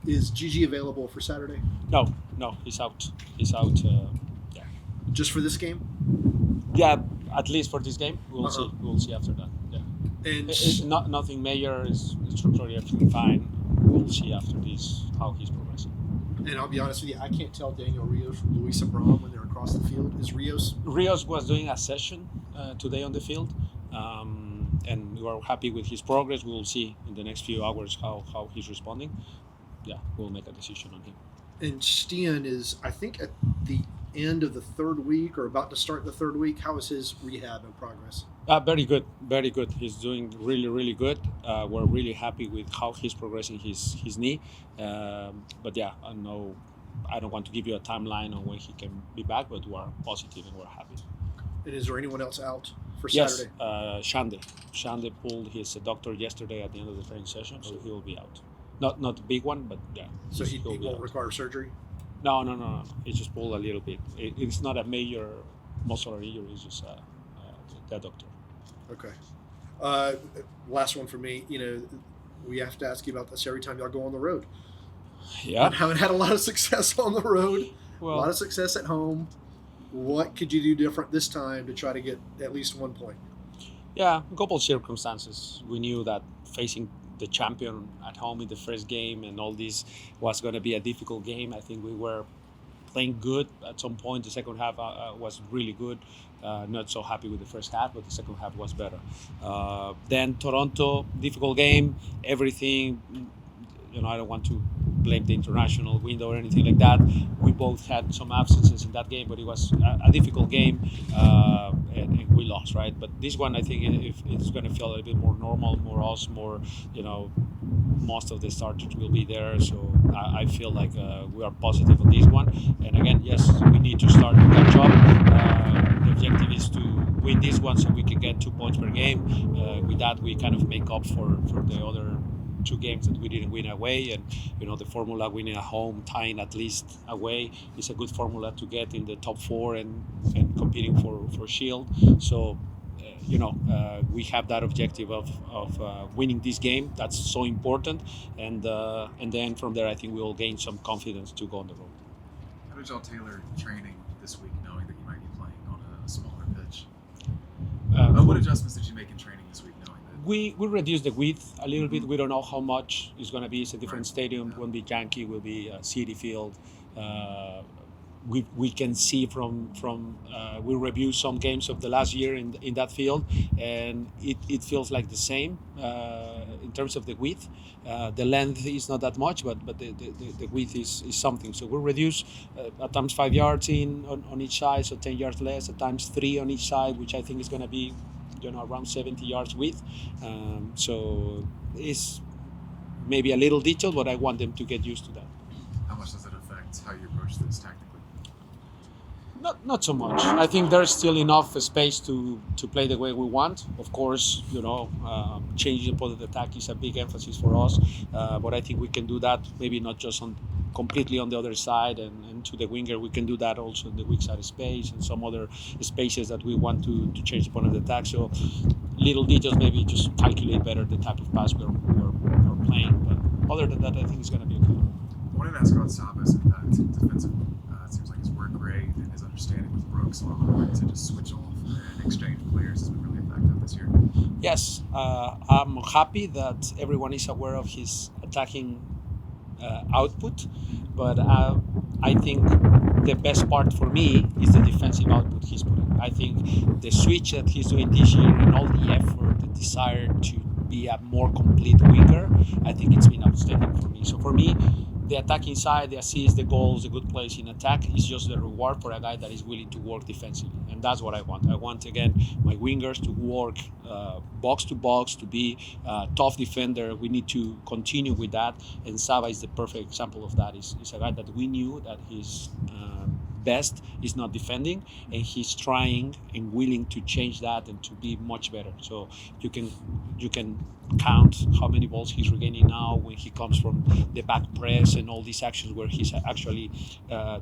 Is Gigi available for Saturday? No, he's out. He's out. Yeah. Just for this game? Yeah, at least for this game. We'll Uh-huh. see. We'll see after that. Yeah. And It's not nothing major. It's structurally everything fine. We'll see after this how he's progressing. And I'll be honest with you, I can't tell Daniel Rios from Luis Abram when they're across the field. Is Rios? Rios was doing a session today on the field, and we are happy with his progress. We will see in the next few hours how he's responding. Yeah, we'll make a decision on him. And Stian is, I think, at the end of the third week or about to start the third week. How is his rehab and progress? Very good, very good. He's doing really, really good. We're really happy with how he's progressing his knee. But yeah, I don't want to give you a timeline on when he can be back, but we're positive and we're happy. And is there anyone else out for Yes, Saturday? Shande. Shande pulled his doctor yesterday at the end of the training session, so he will be out. Not a big one, but yeah. So he he'll be won't out. require surgery? No. He just pulled a little bit. It's not a major muscular injury. It's just the doctor. Okay. Last one for me. We have to ask you about this every time y'all go on the road. Yeah. You haven't had a lot of success on the road. Well, A lot of success at home. What could you do different this time to try to get at least 1 point? yeah, a couple of circumstances. We knew that facing the champion at home in the first game and all this was going to be a difficult game. I think we were playing good at some point. The second half was really good. Not so happy with the first half, but the second half was better. Then Toronto, difficult game. Everything, I don't want to blame the international window or anything like that. We both had some absences in that game, but it was a difficult game, and we lost, right? But this one, I think, if it's going to feel a little bit more normal, more us, more, most of the starters will be there. So I feel like we are positive on this one. And again, yes, we need to start to catch up. The objective is to win this one so we can get 2 points per game. With that, we kind of make up for the other 2 games that we didn't win away, and the formula winning at home, tying at least away is a good formula to get in the top 4 and competing for Shield. So we have that objective of winning this game. That's so important, and then from there I think we will gain some confidence to go on the road. How did y'all tailor training this week, knowing that you might be playing on a smaller pitch? What adjustments did you make in training this week, knowing that? We reduced the width a little bit. We don't know how much it's going to be. It's a different stadium. Yeah. Won't be Yankee. Will be City Field. We can see from we review some games of the last year in that field, and it feels like the same in terms of the width. The length is not that much, but the width is something. So we reduce at times 5 yards on each side, so 10 yards less. At times 3 on each side, which I think is going to be around 70 yards width. So it's maybe a little detailed, but I want them to get used to that. How much does it affect how you approach this tactically? Not so much. I think there's still enough space to play the way we want. Of course, changing the point of attack is a big emphasis for us. But I think we can do that, maybe not just completely on the other side and to the winger. We can do that also in the weak side space and some other spaces that we want to change the point of attack. So little details, maybe just calculate better the type of pass we're playing. But other than that, I think it's going to be okay. I wanted to ask about Sabas' impact defensively. It seems like his work rate and his understanding with Brooks, along the way to just switch off and exchange players, has been really effective this year. Yes, I'm happy that everyone is aware of his attacking output, but I think the best part for me is the defensive output he's putting. I think the switch that he's doing this year and all the effort, the desire to be a more complete winger, I think it's been outstanding for me. So for me, the attacking side, the assists, the goals, the good plays in attack is just the reward for a guy that is willing to work defensively. And that's what I want. I want, again, my wingers to work box to box, to be a tough defender. We need to continue with that. And Saba is the perfect example of that. He's a guy that we knew that his best is not defending, and he's trying and willing to change that and to be much better. So you can count how many balls he's regaining now when he comes from the back press and all these actions where he's actually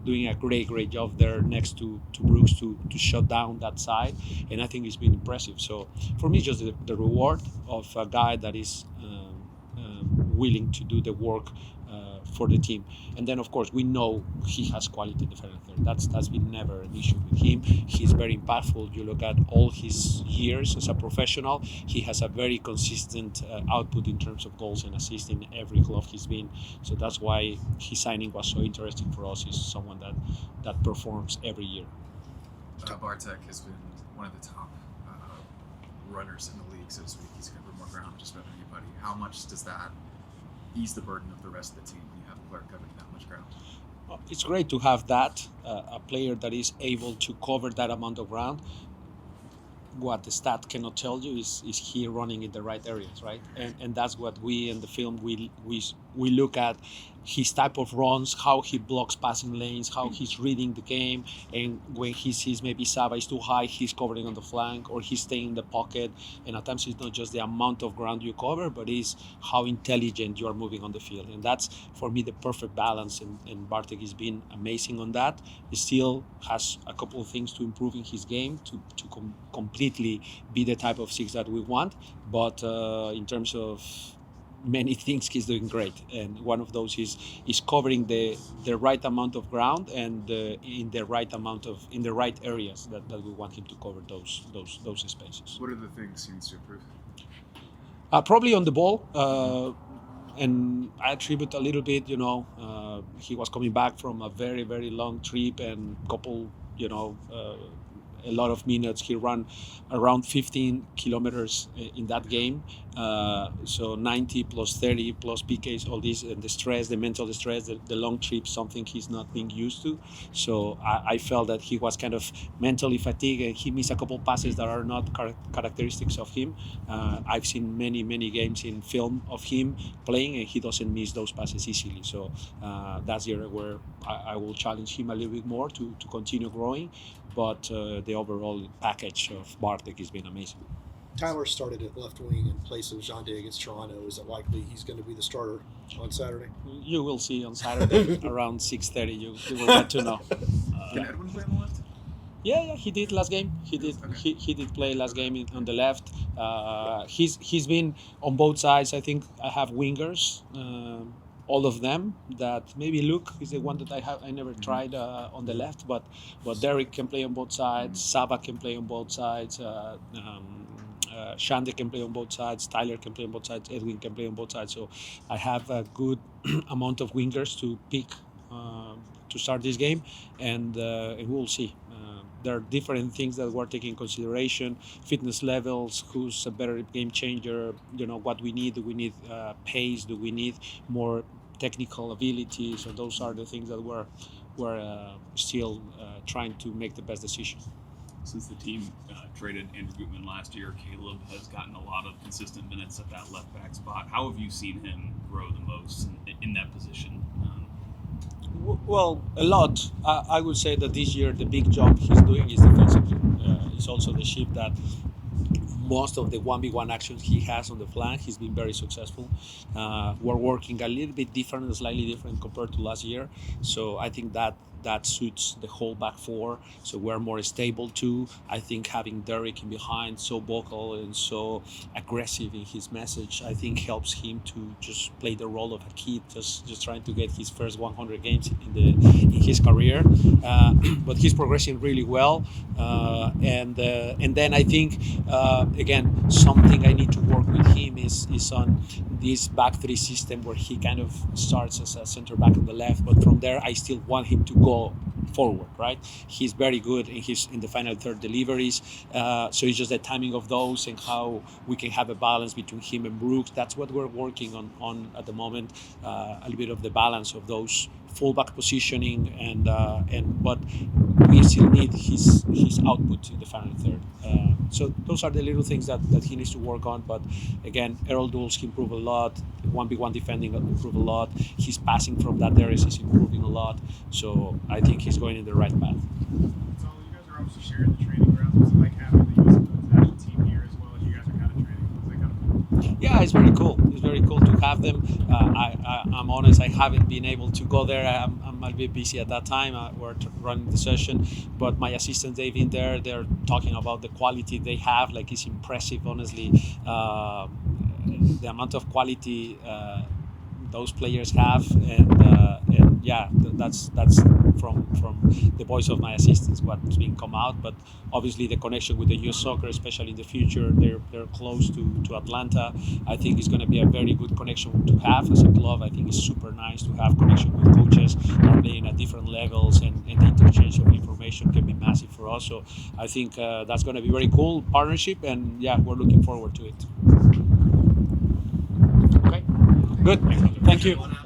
doing a great job there next to Brooks to shut down that side, and I think it's been impressive. So for me, just the reward of a guy that is willing to do the work for the team. And then, of course, we know he has quality in the final third. That's been never an issue with him. He's very impactful. You look at all his years as a professional, he has a very consistent output in terms of goals and assists in every club he's been. So that's why his signing was so interesting for us. He's someone that performs every year. Bartek has been one of the top runners in the league, so to speak. He's covered more ground just about anybody. How much does that ease the burden of the rest of the team when you have a player covering that much ground? It's great to have that, a player that is able to cover that amount of ground. What the stat cannot tell you is he running in the right areas, right? And that's what we in the film we look at, his type of runs, how he blocks passing lanes, how he's reading the game, and when he sees maybe Saba is too high, he's covering on the flank or he's staying in the pocket. And at times it's not just the amount of ground you cover, but it's how intelligent you are moving on the field. And that's, for me, the perfect balance. And Bartek has been amazing on that. He still has a couple of things to improve in his game to completely be the type of six that we want. But in terms of many things, he's doing great, and one of those is covering the right amount of ground and in the right areas that we want him to cover those spaces. What are the things he needs to improve? Probably on the ball, and I attribute a little bit. He was coming back from a very, very long trip and couple, a lot of minutes. He ran around 15 kilometers in that game. So 90 plus 30 plus PKs, all this, and the stress, the mental stress, the long trip, something he's not being used to. So I felt that he was kind of mentally fatigued, and he missed a couple passes that are not characteristics of him. I've seen many games in film of him playing, and he doesn't miss those passes easily. So that's the area where I will challenge him a little bit more to continue growing. But the overall package of Bartek has been amazing. Tyler started at left wing in place of Jean-Day against Toronto. Is it likely he's going to be the starter on Saturday? You will see on Saturday around 6:30. You will get to know. Can Edwin play on the left? Yeah, he did last game. He did. Okay. He did play last game on the left. He's been on both sides. I think I have wingers. All of them. That maybe Luke is the one that I never tried on the left, but Derek can play on both sides. Saba can play on both sides. Shande can play on both sides. Tyler can play on both sides. Edwin can play on both sides. So I have a good amount of wingers to pick to start this game, and we'll see. There are different things that we're taking in consideration: fitness levels, who's a better game changer, what we need. Do we need pace? Do we need more technical ability? So those are the things that we're still trying to make the best decision. Since the team traded Andrew Gutman last year, Caleb has gotten a lot of consistent minutes at that left back spot. How have you seen him grow the most in that position? Well, a lot. I would say that this year the big job he's doing is defensively. It's also the shift that most of the 1v1 actions he has on the flank, he's been very successful. We're working a little bit different, slightly different compared to last year. So I think that suits the whole back four. So we're more stable too. I think having Derek in behind, so vocal and so aggressive in his message, I think helps him to just play the role of a kid, just trying to get his first 100 games in his career. But he's progressing really well. And then I think again, something I need to work with him is on this back three system where he kind of starts as a center back on the left, but from there I still want him to go forward, right? He's very good in the final third deliveries. So it's just the timing of those and how we can have a balance between him and Brooks. That's what we're working on at the moment. A little bit of the balance of those fullback positioning but we still need his output in the final third. So those are the little things that he needs to work on. But again, Errol Dulles improve a lot. 1v1 defending improve a lot. His passing from that area is improving a lot. So I think he's going in the right path. So you guys are obviously sharing the training grounds. What's it like having the U.S. national team here as well as you guys are kind of training? What's that kind of? Yeah, it's very cool. It's very cool to have them. I'm honest, I haven't been able to go there. I'm a bit busy at that time. We're running the session, but my assistant Dave in there, they're talking about the quality they have. Like, it's impressive, honestly. The amount of quality those players have, and yeah, that's from the voice of my assistants what's being come out. But obviously the connection with the U.S. soccer, especially in the future, they're close to Atlanta. I think it's going to be a very good connection to have as a club. I think it's super nice to have connection with coaches that are playing at different levels, and the interchange of information can be massive for us. So I think that's going to be very cool partnership, and yeah, we're looking forward to it. Okay, good. Thank you.